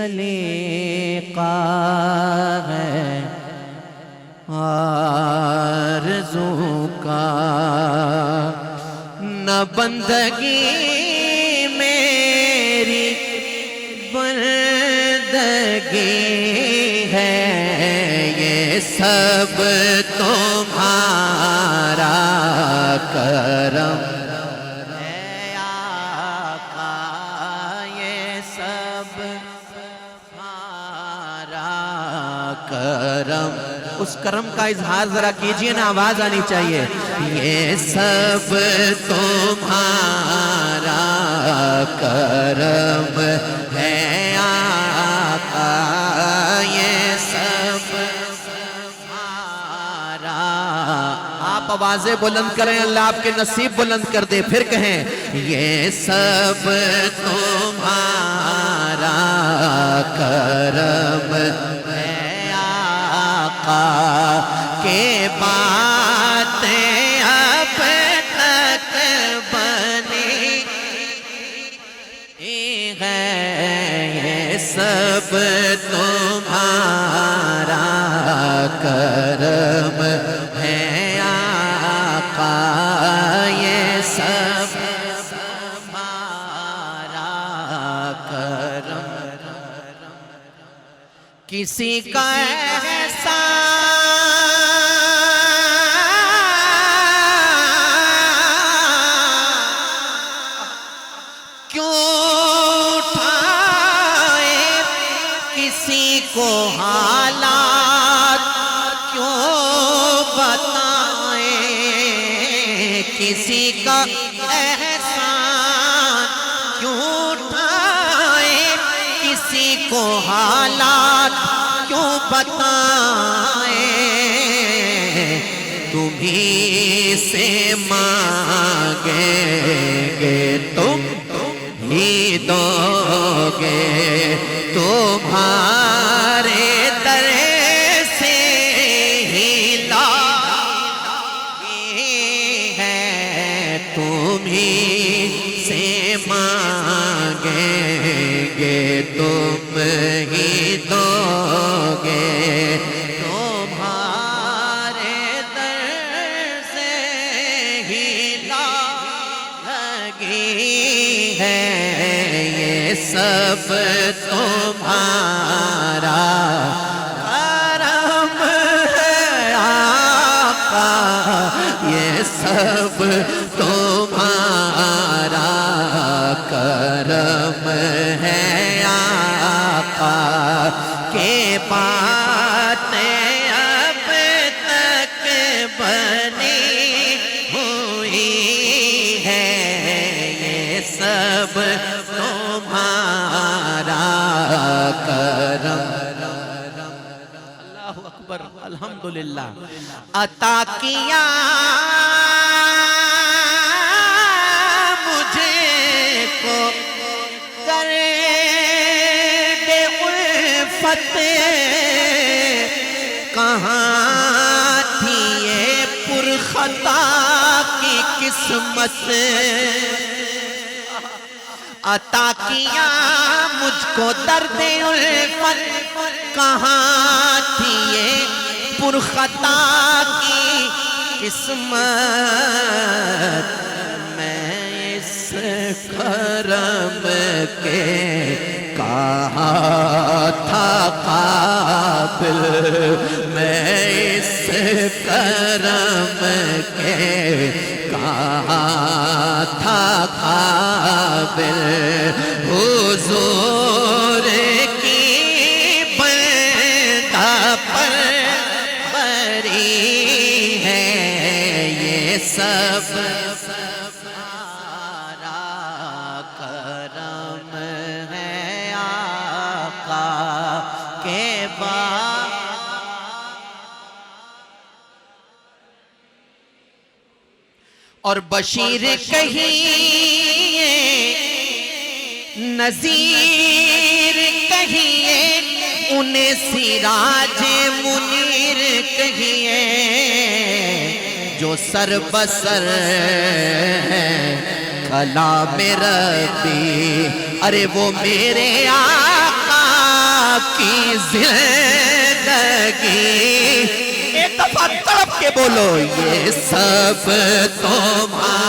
سلیقہ ہے آرزو کا، نہ بندگی میری بندگی ہے، یہ سب تمہارا کرم ہے آقا، یہ سب تمہارا کرم۔ اس کرم کا اظہار ذرا کیجئے نا، آواز آنی چاہیے۔ یہ سب تمہارا کرم ہے آقا، یہ سب تمہارا۔ آپ آوازیں بلند کریں، اللہ آپ کے نصیب بلند کر دے، پھر کہیں یہ سب تمہارا کرم ہے آقا، کہ باتیں اب تک بنی ہیں، یہ سب تمہارا کرم ہے آقا، یہ سب تمہارا کرم۔ کسی کا کسی کو حالات کیوں بتائیں، کسی کا احسان کیوں اٹھائیں، کسی کو حالات کیوں بتائیں، تمہیں سے مانگیں گے تم ہی دو گے، تمہارے در سے ہی لائی ہے، تمہیں سے مانگیں گے تم ہی دو گے، تمہارے در سے ہی لگی ہے، یہ سب تمہارا کرم ہے آقا، یہ سب تمہارا کرم ہے آقا، کہ باتیں اب تک بنی ہوئی ہیں، یہ سب تمہارا کرم۔ اللہ اکبر، الحمدللہ۔ عطا کیا مجھے کو درد الفت، کہاں تھی یہ پرخطا کی قسمت، عطا کیا مجھ کو درد الفت، کہاں تھی یہ پرخطا کی قسمت، میں اس کرم کے کہاں تھا قابل، میں اس کرم کے کہاں تھا قابل، حضور کی بندہ پر بری ہے، یہ سب تمہارا کرم ہے آقا، کے بعد اور بشیر کہیے، نذیر کہیے، انہیں سراج منیر کہیے، جو سر بسر ہے کلام ربی، ارے وہ میرے آقا کی زندگی، ایک دفعہ تڑپ کے بولو، یہ سب تمہارا